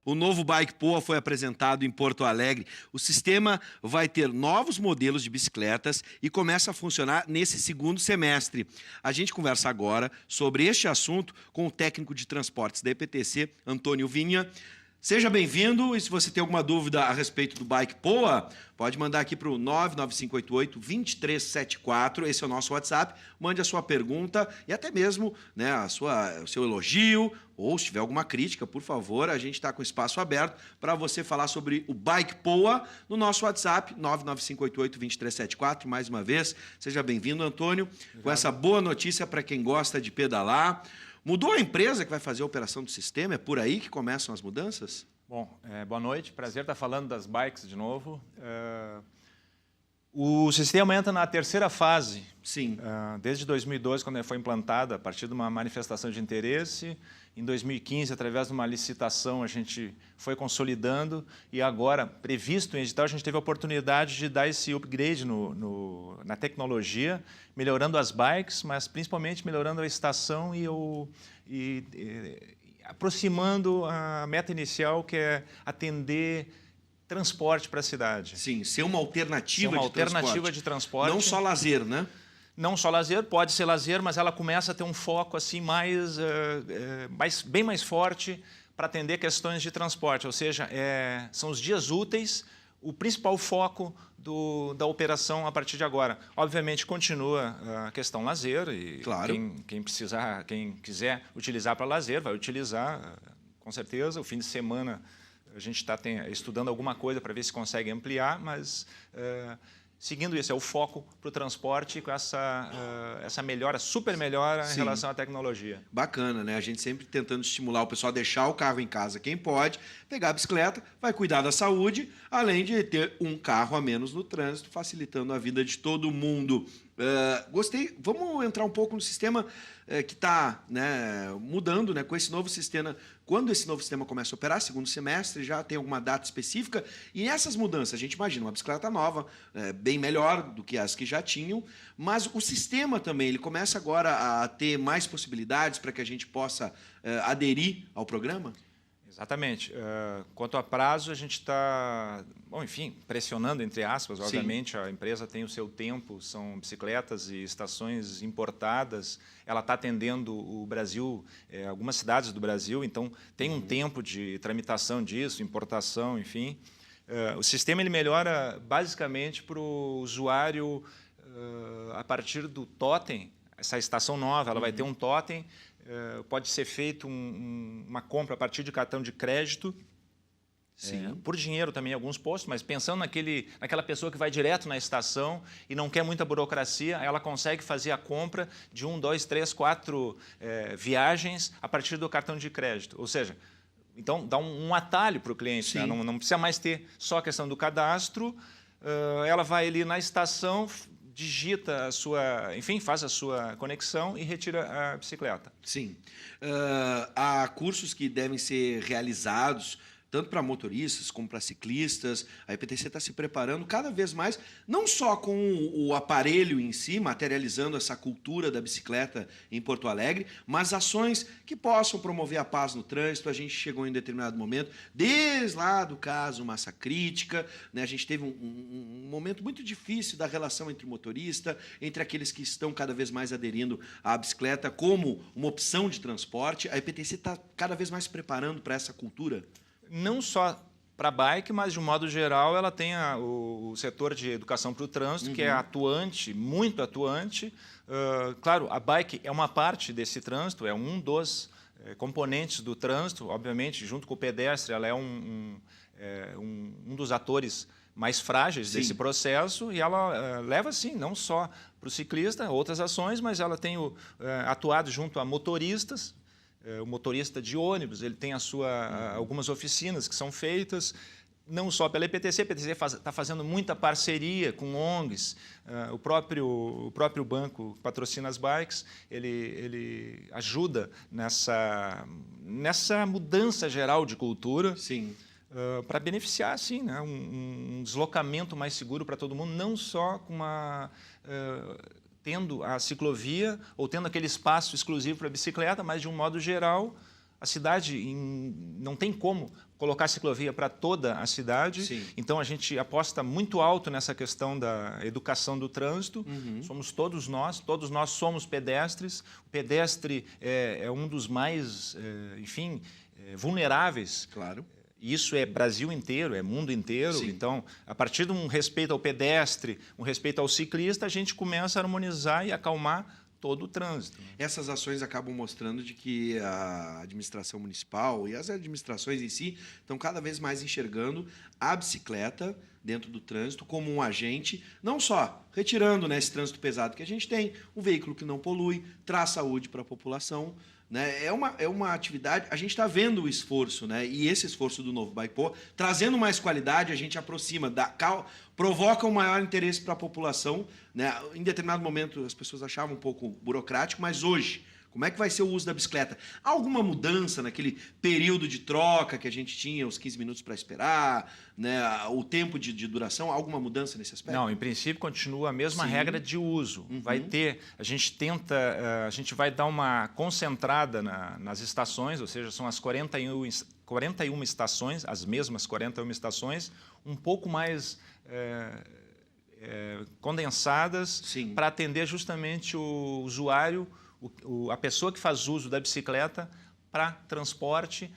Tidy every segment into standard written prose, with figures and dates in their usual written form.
O novo Bike Poa foi apresentado em Porto Alegre. O sistema vai ter novos modelos de bicicletas e começa a funcionar nesse segundo semestre. A gente conversa agora sobre este assunto com o técnico de transportes da EPTC, Antônio Vinha. Seja bem-vindo e se você tem alguma dúvida a respeito do Bike Poa, pode mandar aqui para o 99588-2374, esse é o nosso WhatsApp, mande a sua pergunta e até mesmo o seu elogio, ou se tiver alguma crítica, por favor, a gente está com espaço aberto para você falar sobre o Bike Poa no nosso WhatsApp, 99588-2374, mais uma vez. Seja bem-vindo, Antônio, Obrigado. Com essa boa notícia para quem gosta de pedalar. Mudou a empresa que vai fazer a operação do sistema? É por aí que começam as mudanças? Bom, boa noite. Prazer estar falando das bikes de novo. O sistema entra na terceira fase. Sim. Desde 2012, quando ele foi implantado, a partir de uma manifestação de interesse. Em 2015, através de uma licitação, a gente foi consolidando. E agora, previsto em edital, a gente teve a oportunidade de dar esse upgrade na tecnologia, melhorando as bikes, mas principalmente melhorando a estação e aproximando a meta inicial, que é atender transporte para a cidade. Sim, ser uma alternativa, de transporte. Não só lazer, né? Não só lazer, pode ser lazer, mas ela começa a ter um foco assim bem mais forte para atender questões de transporte. Ou seja, são os dias úteis o principal foco da operação a partir de agora. Obviamente, continua a questão lazer e claro. quem quiser utilizar para lazer, vai utilizar, com certeza. O fim de semana a gente está estudando alguma coisa para ver se consegue ampliar, mas seguindo isso, é o foco para o transporte com essa melhora, super melhora em relação à tecnologia. Bacana, né? A gente sempre tentando estimular o pessoal a deixar o carro em casa, quem pode, pegar a bicicleta, vai cuidar da saúde, além de ter um carro a menos no trânsito, facilitando a vida de todo mundo. Gostei. Vamos entrar um pouco no sistema que está mudando, né, com esse novo sistema. Quando esse novo sistema começa a operar, segundo semestre, já tem alguma data específica. E nessas mudanças, a gente imagina uma bicicleta nova, bem melhor do que as que já tinham, mas o sistema também, ele começa agora a ter mais possibilidades para que a gente possa aderir ao programa? Exatamente. Quanto a prazo, a gente está, pressionando, entre aspas, obviamente. Sim. A empresa tem o seu tempo, são bicicletas e estações importadas. Ela está atendendo o Brasil, algumas cidades do Brasil, então tem um tempo de tramitação disso, importação, enfim. O sistema ele melhora basicamente para o usuário a partir do totem. Essa estação nova, ela vai ter um totem. Pode ser feito uma compra a partir de cartão de crédito, por dinheiro também em alguns postos, mas pensando naquela pessoa que vai direto na estação e não quer muita burocracia, ela consegue fazer a compra de 1, 2, 3, 4 viagens a partir do cartão de crédito. Ou seja, então dá um atalho para o cliente, né? Não precisa mais ter só a questão do cadastro, ela vai ali na estação, digita faz a sua conexão e retira a bicicleta. Sim. Há cursos que devem ser realizados tanto para motoristas como para ciclistas. A EPTC está se preparando cada vez mais, não só com o aparelho em si, materializando essa cultura da bicicleta em Porto Alegre, mas ações que possam promover a paz no trânsito. A gente chegou em determinado momento, desde lá do caso Massa Crítica, né, a gente teve um momento muito difícil da relação entre o motorista, entre aqueles que estão cada vez mais aderindo à bicicleta como uma opção de transporte. A EPTC está cada vez mais se preparando para essa cultura. Não só para a bike, mas, de um modo geral, ela tem o setor de educação para o trânsito, que é atuante, muito atuante. Claro, a bike é uma parte desse trânsito, é um dos componentes do trânsito. Obviamente, junto com o pedestre, ela é um dos atores mais frágeis desse processo, e ela leva, sim, não só para o ciclista, outras ações, mas ela tem atuado junto a motoristas. O motorista de ônibus, ele tem algumas oficinas que são feitas, não só pela EPTC. A EPTC está fazendo muita parceria com ONGs. O próprio banco que patrocina as bikes, ele ajuda nessa mudança geral de cultura. Sim. Para beneficiar, assim, né, um deslocamento mais seguro para todo mundo, não só com tendo a ciclovia ou tendo aquele espaço exclusivo para a bicicleta, mas, de um modo geral, a cidade não tem como colocar ciclovia para toda a cidade. Sim. Então, a gente aposta muito alto nessa questão da educação do trânsito. Somos todos nós somos pedestres. O pedestre é um dos mais, vulneráveis. Claro. Isso é Brasil inteiro, é mundo inteiro. Sim. Então, a partir de um respeito ao pedestre, um respeito ao ciclista, a gente começa a harmonizar e acalmar todo o trânsito. Essas ações acabam mostrando de que a administração municipal e as administrações em si estão cada vez mais enxergando a bicicleta dentro do trânsito como um agente, não só retirando, né, esse trânsito pesado que a gente tem, um veículo que não polui, traz saúde para a população, né? É uma atividade, a gente está vendo o esforço, né? E esse esforço do novo Bike-Pô, trazendo mais qualidade, a gente aproxima, provoca um maior interesse para a população, né? Em determinado momento as pessoas achavam um pouco burocrático, mas hoje, como é que vai ser o uso da bicicleta? Há alguma mudança naquele período de troca que a gente tinha, os 15 minutos para esperar, né? O tempo de duração, alguma mudança nesse aspecto? Não, em princípio continua a mesma Sim. regra de uso. Vai ter, a gente vai dar uma concentrada nas estações, ou seja, são as 41 estações, as mesmas 41 estações, um pouco mais condensadas para atender justamente o usuário, a pessoa que faz uso da bicicleta para transporte,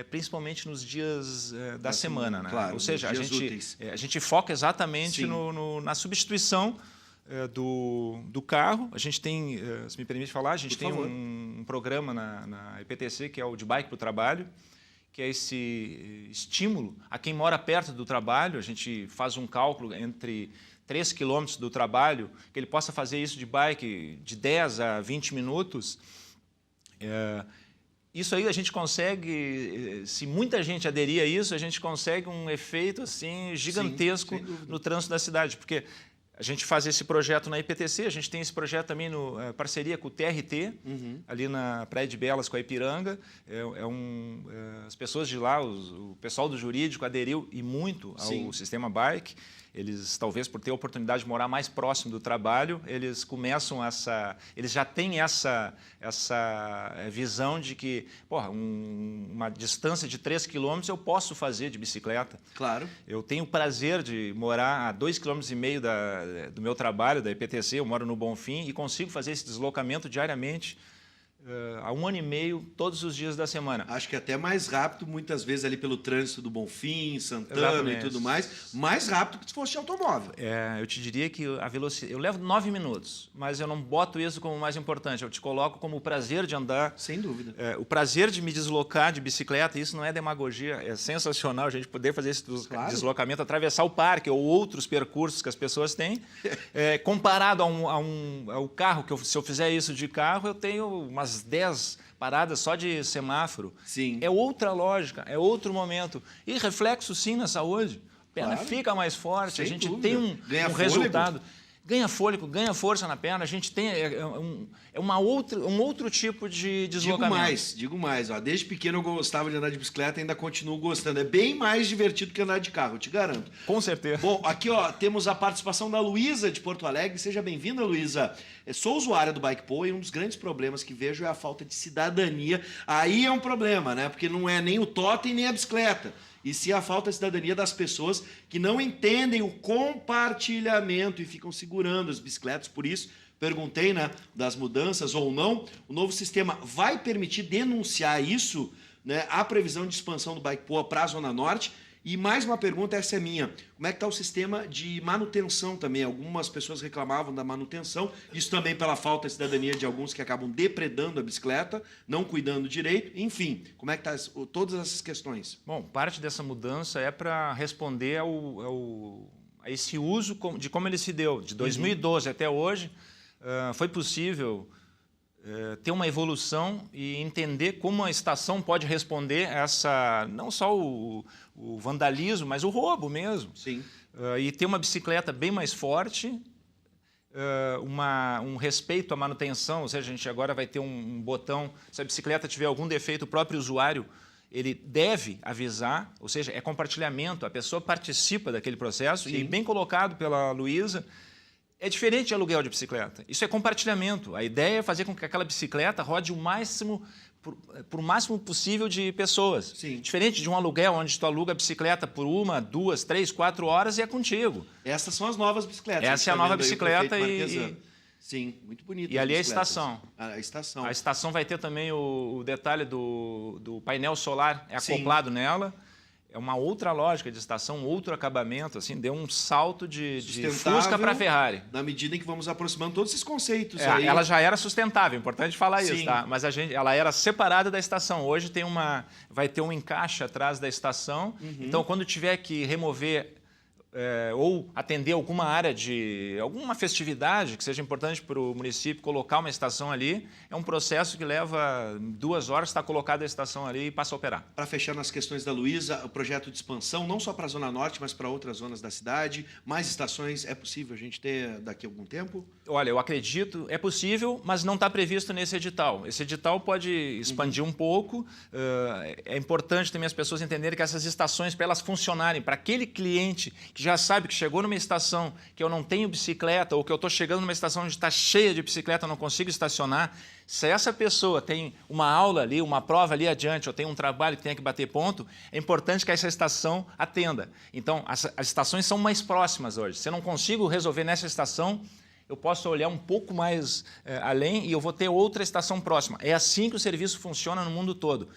principalmente nos dias da semana. Né? Claro, ou seja, a gente foca exatamente na substituição do carro. A gente tem, se me permite falar, a gente tem um programa na EPTC, que é o de Bike para o Trabalho, que é esse estímulo a quem mora perto do trabalho. A gente faz um cálculo entre 3 quilômetros do trabalho, que ele possa fazer isso de bike de 10 a 20 minutos. Isso aí a gente consegue, se muita gente aderir a isso, a gente consegue um efeito assim, gigantesco no trânsito da cidade, porque a gente faz esse projeto na IPTC, a gente tem esse projeto também em parceria com o TRT, ali na Praia de Belas, com a Ipiranga. As pessoas de lá, o pessoal do jurídico aderiu e muito ao sistema bike. Eles, talvez por ter a oportunidade de morar mais próximo do trabalho, eles já têm essa visão de que, uma distância de 3 quilômetros eu posso fazer de bicicleta. Claro. Eu tenho o prazer de morar a 2,5 km do meu trabalho, da EPTC, eu moro no Bonfim, e consigo fazer esse deslocamento diariamente, há 1 ano e meio, todos os dias da semana. Acho que até mais rápido, muitas vezes, ali pelo trânsito do Bonfim, Santana Exatamente. E tudo mais rápido que se fosse automóvel. Eu te diria que a velocidade... Eu levo 9 minutos, mas eu não boto isso como mais importante. Eu te coloco como o prazer de andar. Sem dúvida. O prazer de me deslocar de bicicleta, isso não é demagogia, é sensacional a gente poder fazer esse deslocamento, atravessar o parque ou outros percursos que as pessoas têm. Comparado ao carro, que se eu fizer isso de carro, eu tenho umas 10 paradas só de semáforo. Sim. É outra lógica, é outro momento. E reflexo, sim, na saúde. A perna fica mais forte, Sem a gente dúvida. tem um resultado. Ganha fôlego, ganha força na perna, a gente tem um outro tipo de deslocamento. Digo mais. Ó, desde pequeno eu gostava de andar de bicicleta e ainda continuo gostando. É bem mais divertido que andar de carro, eu te garanto. Com certeza. Bom, aqui temos a participação da Luísa de Porto Alegre. Seja bem-vinda, Luísa. Sou usuária do Bike-Pô e um dos grandes problemas que vejo é a falta de cidadania. Aí é um problema, né? Porque não é nem o totem nem a bicicleta. E sim a falta de cidadania das pessoas que não entendem o compartilhamento e ficam segurando as bicicletas. Por isso, perguntei, né, das mudanças ou não. O novo sistema vai permitir denunciar isso, né, a previsão de expansão do Bike-Pô para a Zona Norte. E mais uma pergunta, essa é minha. Como é que está o sistema de manutenção também? Algumas pessoas reclamavam da manutenção, isso também pela falta de cidadania de alguns que acabam depredando a bicicleta, não cuidando direito. Enfim, como é que está todas essas questões? Bom, parte dessa mudança é para responder a esse uso de como ele se deu. De 2012 até hoje, foi possível ter uma evolução e entender como a estação pode responder a não só o vandalismo, mas o roubo mesmo. Sim. E ter uma bicicleta bem mais forte, um respeito à manutenção, ou seja, a gente agora vai ter um botão, se a bicicleta tiver algum defeito, o próprio usuário ele deve avisar, ou seja, é compartilhamento, a pessoa participa daquele processo. Sim. E bem colocado pela Luísa, é diferente de aluguel de bicicleta. Isso é compartilhamento. A ideia é fazer com que aquela bicicleta rode o máximo por máximo possível de pessoas. Sim. Diferente de um aluguel, onde tu aluga a bicicleta por 1, 2, 3, 4 horas e é contigo. Essas são as novas bicicletas. Essa é a nova bicicleta Sim, muito bonita. E ali é a estação. A estação. A estação vai ter também o detalhe do painel solar, é acoplado nela. É uma outra lógica de estação, outro acabamento, assim, deu um salto de Fusca para Ferrari. Na medida em que vamos aproximando todos esses conceitos aí. Ela já era sustentável, importante falar isso, tá? Mas ela era separada da estação. Hoje vai ter um encaixe atrás da estação. Então, quando tiver que remover ou atender alguma área de alguma festividade que seja importante para o município, colocar uma estação ali, é um processo que leva 2 horas, está colocada a estação ali e passa a operar. Para fechar nas questões da Luísa, o projeto de expansão, não só para a Zona Norte, mas para outras zonas da cidade, mais estações, é possível a gente ter daqui a algum tempo? Olha, eu acredito, é possível, mas não está previsto nesse edital. Esse edital pode expandir um pouco, é importante também as pessoas entenderem que essas estações, para elas funcionarem, para aquele cliente que já sabe que chegou numa estação que eu não tenho bicicleta ou que eu estou chegando numa estação onde está cheia de bicicleta, eu não consigo estacionar, se essa pessoa tem uma aula ali, uma prova ali adiante, ou tem um trabalho que tenha que bater ponto, é importante que essa estação atenda. Então, as estações são mais próximas hoje. Se eu não consigo resolver nessa estação, eu posso olhar um pouco mais além e eu vou ter outra estação próxima. É assim que o serviço funciona no mundo todo.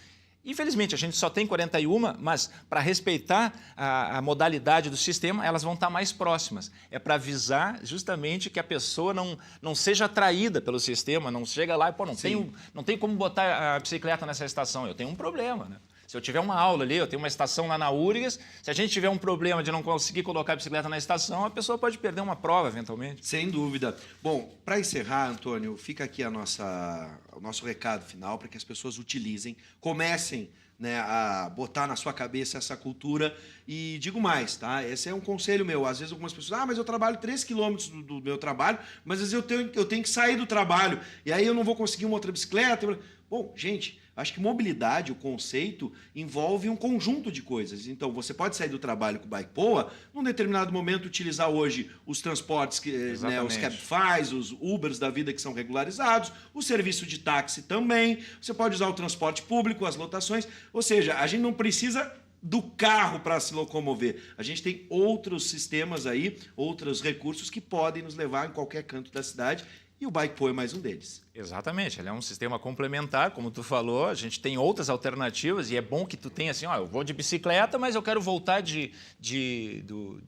Infelizmente, a gente só tem 41, mas para respeitar a modalidade do sistema, elas vão estar mais próximas. É para avisar justamente que a pessoa não seja atraída pelo sistema, não chega lá e, não tem como botar a bicicleta nessa estação, eu tenho um problema, né? Se eu tiver uma aula ali, eu tenho uma estação lá na URGS, se a gente tiver um problema de não conseguir colocar a bicicleta na estação, a pessoa pode perder uma prova, eventualmente. Sem dúvida. Bom, para encerrar, Antônio, fica aqui o nosso recado final para que as pessoas utilizem, comecem, né, a botar na sua cabeça essa cultura e digo mais, tá? Esse é um conselho meu. Às vezes algumas pessoas, mas eu trabalho 3 quilômetros do meu trabalho, mas às vezes eu tenho que sair do trabalho e aí eu não vou conseguir uma outra bicicleta. Bom, gente, acho que mobilidade, o conceito, envolve um conjunto de coisas. Então, você pode sair do trabalho com o Bike Poa, num determinado momento utilizar hoje os transportes, né, os Cabify, os Ubers da vida que são regularizados, o serviço de táxi também, você pode usar o transporte público, as lotações, ou seja, a gente não precisa do carro para se locomover. A gente tem outros sistemas aí, outros recursos que podem nos levar em qualquer canto da cidade. E o Bike Poa é mais um deles. Exatamente, ele é um sistema complementar, como tu falou, a gente tem outras alternativas e é bom que tu tenha assim, eu vou de bicicleta, mas eu quero voltar de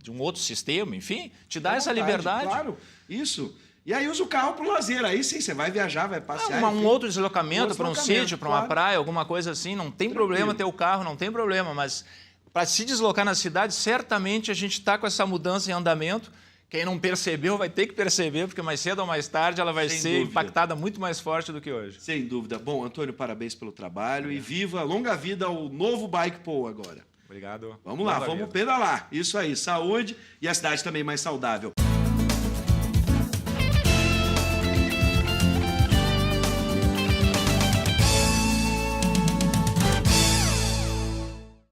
um outro sistema, enfim, te dá essa liberdade. Claro, isso. E aí usa o carro para o lazer, aí sim, você vai viajar, vai passear. Um outro deslocamento para um sítio, para uma praia, alguma coisa assim, não tem problema ter o carro, não tem problema, mas para se deslocar na cidade, certamente a gente está com essa mudança em andamento. Quem não percebeu vai ter que perceber, porque mais cedo ou mais tarde ela vai ser impactada muito mais forte do que hoje. Sem dúvida. Bom, Antônio, parabéns pelo trabalho e viva, longa vida ao novo Bike Poa agora. Obrigado. Vamos lá, vamos pedalar. Isso aí, saúde e a cidade também mais saudável.